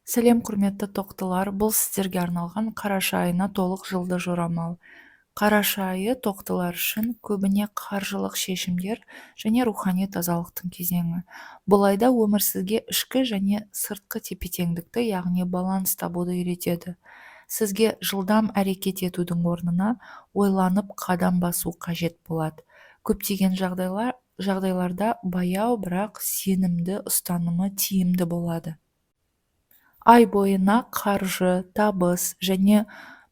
Сәлем құрметті тоқтылар, бұл сіздерге арналған қараша айына толық жылды жорамал. Қараша айы тоқтылар үшін көбіне қаржылық шешімдер және рухани тазалықтың кезеңі. Бұл айда өмір сізге ішкі және сыртқы тепе-теңдікті, яғни баланс табуды үйретеді. Сізге жылдам әрекет етудің орнына ойланып қадам басу қажет болады. Көптеген жағдайларда баяу, бірақ сенімді ұстанымы тиімді болады. Ай бойына қаржы, табыс және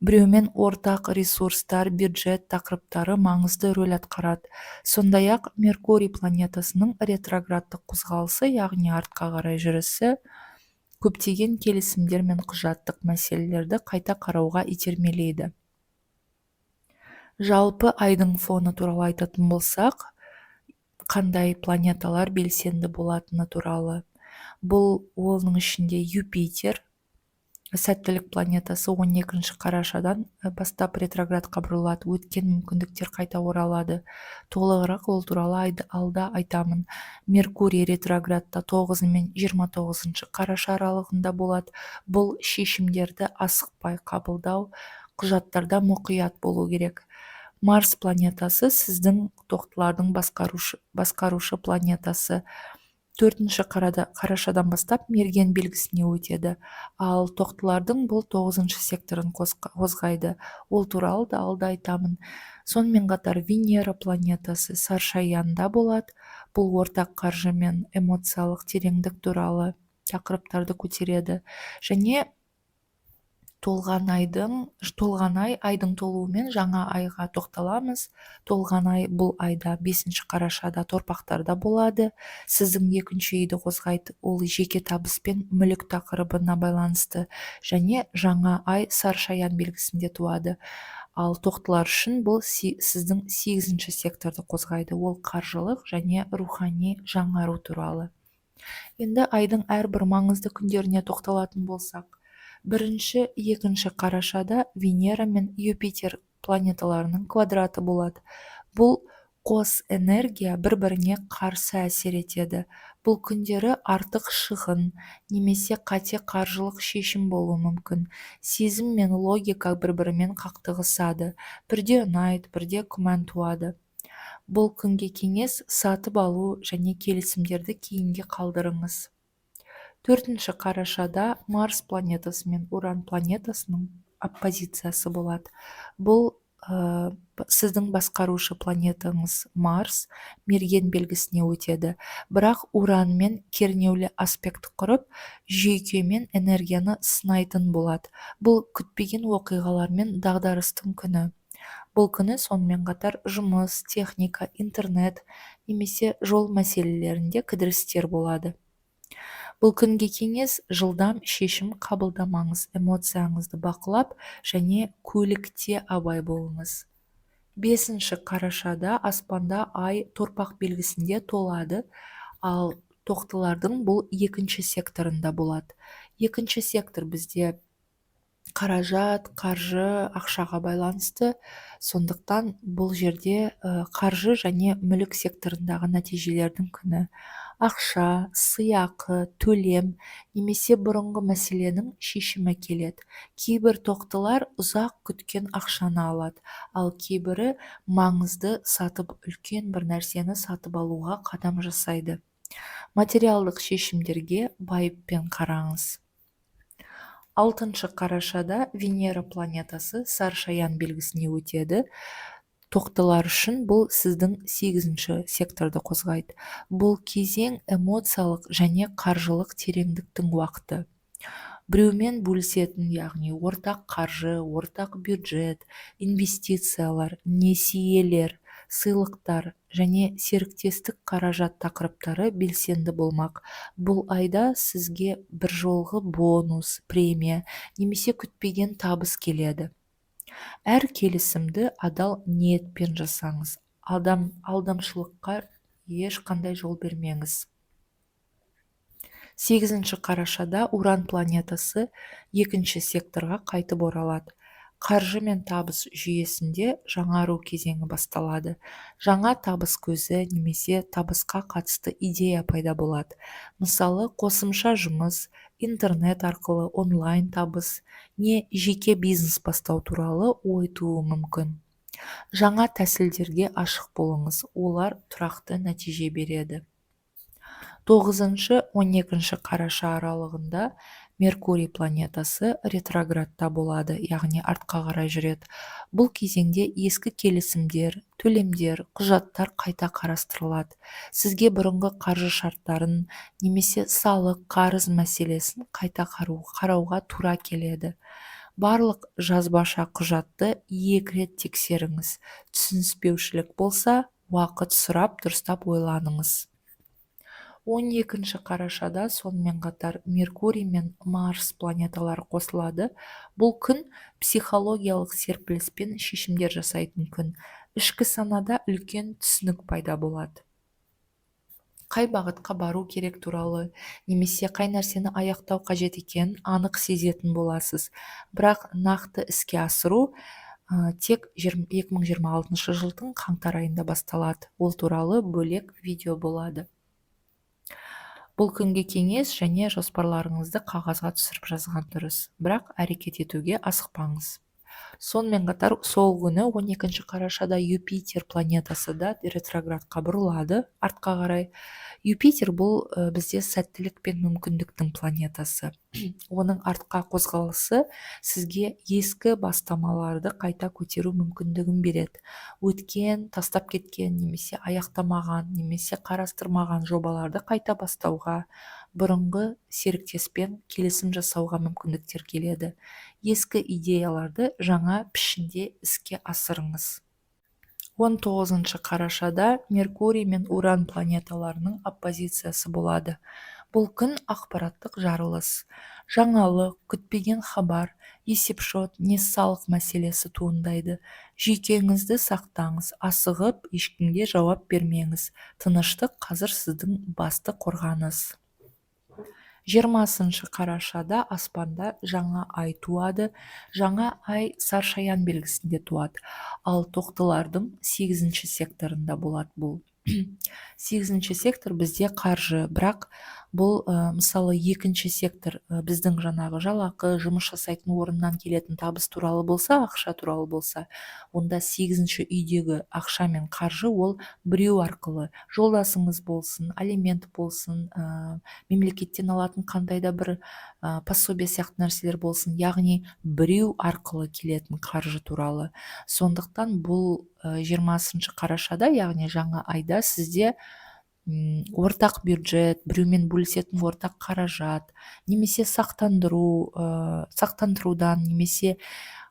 біреумен ортақ ресурстар, бюджет тақырыптары маңызды рөл атқарады. Сондай-ақ Меркурий планетасының ретроградтық қозғалысы, яғни артқа қарай жүрісі, көптеген келісімдер мен құжаттық мәселелерді қайта қарауға итермелейді. Жалпы айдың фоны туралы айтатын болсақ, қандай планеталар белсенді болатыны туралы. Бұл оның ішінде Юпитер, сәттілік планетасы 12 қарашадан бастап ретроградқа бұрылады. Өткен мүмкіндіктер қайта оралады. Толығырақ ол туралы алда айтамын. Меркурий ретроградта 9 мен 29 қараша аралығында болады. Бұл шешімдерді асықпай қабылдау, құжаттарда мұқият болу керек. Марс планетасы сіздің тоқтылардың басқарушы планетасы. 4 қарашадан бастап мерген белгісіне өтеді, ал тоқтылардың бұл 9 секторын қозғайды. Ол туралы да алда айтамын. Сонымен қатар Венера планетасы Саршаянда болады. Бұл ортақ қаржы мен эмоциялық тереңдік туралы тақырыптарды көтереді. Және толған ай айдың толуымен жаңа айға тоқталамыз. Толған ай бұл айда 5 қарашада торпақтарда болады. Сіздің 2-ші үйді қозғайды. Ол жеке табыс пен мүлік тақырыбына байланысты. Және жаңа ай Саршаян белгісінде туады. Ал тоқтылар үшін бұл сіздің 8-ші секторды қозғайды. Ол қаржылық және рухани жаңару туралы. Енді айдың әрбір маңызды күндеріне тоқталатын болсақ, 1-2 қарашада Венера мен Юпитер планеталарының квадраты болады. Бұл қос энергия бір-біріне қарсы әсер етеді. Бұл күндері артық шығын немесе қате қаржылық шешім болуы мүмкін. Сезім мен логика бір-бірімен қақтығысады. Бірде ұнайды, бірде күмән туады. Бұл күнге кеңес сатып алу және келісімдерді кейінге қалдырыңыз. 4 қарашада Марс планетасы мен Уран планетасының оппозициясы болады. Бұл сіздің басқарушы планетаңыз Марс мерген белгісіне өтеді. Бірақ Уранмен кернеулі аспект құрып, жүйке мен энергияны сынайтын болады. Бұл күтпеген оқиғалар мен дағдарыстың күні. Бұл күні сонымен қатар жұмыс, техника, интернет немесе жол мәселелерінде кідірістер болады. Бұл күнге кеңес жылдам шешім қабылдамаңыз, эмоцияңызды бақылап және көлікте абай болыңыз. 5 қарашада аспанда ай торпақ белгісінде толады, ал тоқтылардың бұл 2-ші секторында болады. 2-ші сектор бізде қаражат, қаржы, ақшаға байланысты. Сондықтан бұл жерде қаржы және мүлік секторындағы нәтижелердің күні. Ақша, сыйақы, төлем немесе бұрынғы мәселенің шешімі келеді. Кейбір тоқтылар ұзақ күткен ақшаны алады, ал кейбірі маңызды үлкен бір нәрсені сатып алуға қадам жасайды. Материалдық шешімдерге байыппен қараңыз. 6 қарашада Венера планетасы Саршаян белгісіне өтеді. Тоқтылар үшін бұл сіздің 8-ші секторды қозғайды. Бұл кезең эмоциялық және қаржылық тереңдіктің уақыты. Біреумен бөлісетін, яғни ортақ қаржы, ортақ бюджет, инвестициялар, несиелер, сыйлықтар және серіктестік қаражат тақырыптары белсенді болмақ. Бұл айда сізге бір жолғы бонус, премия немесе күтпеген табыс келеді. Әр келісімді адал ниетпен жасаңыз. Алдамшылыққа ешқандай жол бермеңіз. 8 қарашада Уран планетасы 2-ші секторға қайтып оралады. Қаржы мен табыс жүйесінде жаңару кезеңі басталады. Жаңа табыс көзі немесе табысқа қатысты идея пайда болады. Мысалы, қосымша жұмыс, интернет арқылы онлайн табыс не жеке бизнес бастау туралы ой тууы мүмкін. Жаңа тәсілдерге ашық болыңыз, олар тұрақты нәтиже береді. 9-12 қараша аралығында Меркурий планетасы ретроградта болады, яғни артқа қарай жүреді. Бұл кезеңде ескі келісімдер, төлемдер, құжаттар қайта қарастырылады. Сізге бұрынғы қаржы шарттарын немесе салық, қарыз мәселесін қайта қарауға тура келеді. Барлық жазбаша құжатты 2 рет тексеріңіз. Түсініспеушілік болса, уақыт сұрап дұрыстап ойланыңыз. 12 қарашада сонымен қатар Меркурий мен Марс планеталары қосылады. Бұл күн психологиялық серпіліспен шешімдер жасайтын күн. Ішкі санада үлкен түсінік пайда болады. Қай бағытқа бару керек туралы, немесе қай нәрсені аяқтау қажет екенін анық сезетін боласыз. Бірақ нақты іске асыру тек 2026 жылдың қаңтар айында басталады. Ол туралы бөлек видео болады. Бұл күнге кеңес және жоспарларыңызды қағазға түсіріп жазған дұрыс, бірақ әрекет етуге асықпаңыз. Сонымен қатар сол күні 12 қарашада Юпитер планетасы да ретроградқа бұрылады, артқа қарай. Юпитер бұл бізде сәттілік пен мүмкіндіктің планетасы. Оның артқа қозғалысы сізге ескі бастамаларды қайта көтеру мүмкіндігін береді. Өткен, тастап кеткен, немесе аяқтамаған, немесе қарастырмаған жобаларды қайта бастауға, бұрынғы серіктеспен келісім жасауға мүмкіндіктер келеді. Ескі идеяларды жаңа пішінде іске асырыңыз. 19 қарашада Меркурий мен Уран планеталарының оппозициясы болады. Бұл күн ақпараттық жарылыс, жаңалық, күтпеген хабар, есепшот не салық мәселесі туындайды. Жүйкеңізді сақтаңыз, асығып, ешкімге жауап бермеңіз. Тыныштық қазір сіздің басты қорғаныңыз. 20 қарашада аспанда жаңа ай туады. Жаңа ай саршаян белгісінде туады. Ал тоқтылардың 8 секторында болады бұл. 8 сектор бізде қаржы, бірақ бұл мысалы 2 сектор біздің жаңағы жалақы, жұмыс жасайтын орыннан келетін табыс туралы болса, ақша туралы болса, онда 8 үйдегі ақша мен қаржы ол біреу арқылы, жолдасыңыз болсын, алимент болсын, мемлекеттен алатын қандай да бір пособие сияқты нәрселер болсын, яғни біреу арқылы келетін қаржы туралы. Сондықтан бұл 20 қарашада, яғни жаңа айда сізде ортақ бюджет, біреумен бөлісетін ортақ қаражат, немесе сақтандырудан, немесе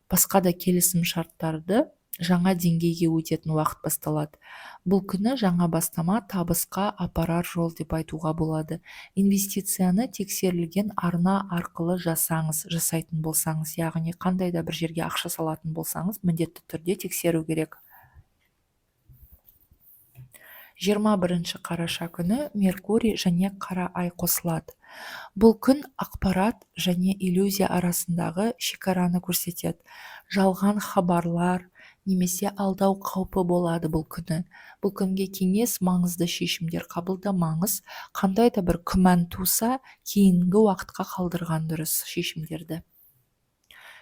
басқа да келісім шарттарды жаңа деңгейге өтетін уақыт басталады. Бұл күні жаңа бастама табысқа апарар жол деп айтуға болады. Инвестицияны тексерілген арна арқылы жасайтын болсаңыз, яғни қандай да бір жерге ақша салатын болсаңыз, міндетті түрде тексеру керек. 21 қараша күні Меркурий және қара ай қосылады. Бұл күн ақпарат және иллюзия арасындағы шекараны көрсетеді. Жалған хабарлар немесе алдау қаупі болады бұл күні. Бұл күнге кеңес, маңызды шешімдер қабылдамаңыз. Қандай да бір күмән туса, кейінгі уақытқа қалдырған дұрыс шешімдерді.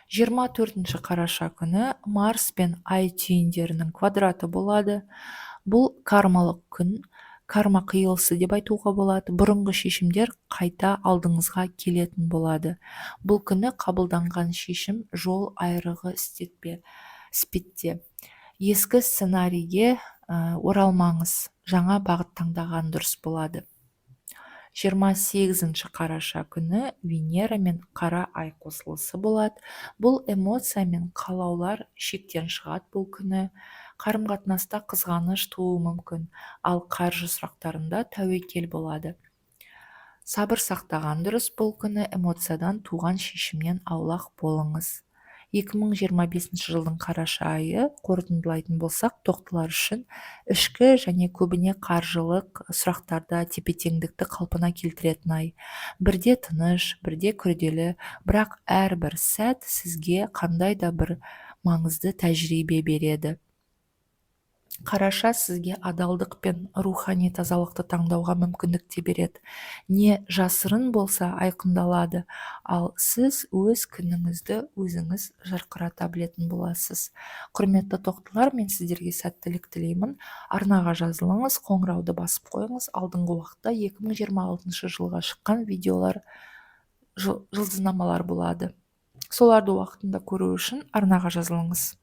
24 қараша күні Марс пен Ай түйіндерінің квадраты болады. Бұл кармалық күн, карма қиылысы деп айтуға болады. Бұрынғы шешімдер қайта алдыңызға келетін болады. Бұл күні қабылданған шешім жол айрығы іспетте. Ескі сценарийге оралмаңыз, жаңа бағыт таңдаған дұрыс болады. 28 қараша күні Венера мен қара ай қосылысы болады. Бұл эмоция мен қалаулар шектен шығады бұл күні. Қарым-қатынаста қызғаныш тууы мүмкін, ал қаржы сұрақтарында тәуекел болады. Сабыр сақтаған дұрыс бұл күні, эмоциядан туған шешімнен аулақ болыңыз. 2025 жылдың қараша айы қорытындылайтын болсақ, тоқтылар үшін ішкі және көбіне қаржылық сұрақтарда тепе-теңдікті қалпына келтіретін ай. Бірде тыныш, бірде күрделі, бірақ әрбір сәт сізге қандай да бір маңызды тәжірибе береді. Қараша сізге адалдық пен рухани тазалықты таңдауға мүмкіндік те береді. Не жасырын болса айқындалады, ал сіз өз күніңізді өзіңіз жарқырата білетін боласыз. Құрметті тоқтылар, мен сіздерге сәттілік тілеймін. Арнаға жазылыңыз, қоңырауды басып қойыңыз. Алдыңғы уақытта 2026 жылға шыққан видеолар, жұлдызнамалар болады. Соларды уақытында көру үшін арнаға жазылыңыз.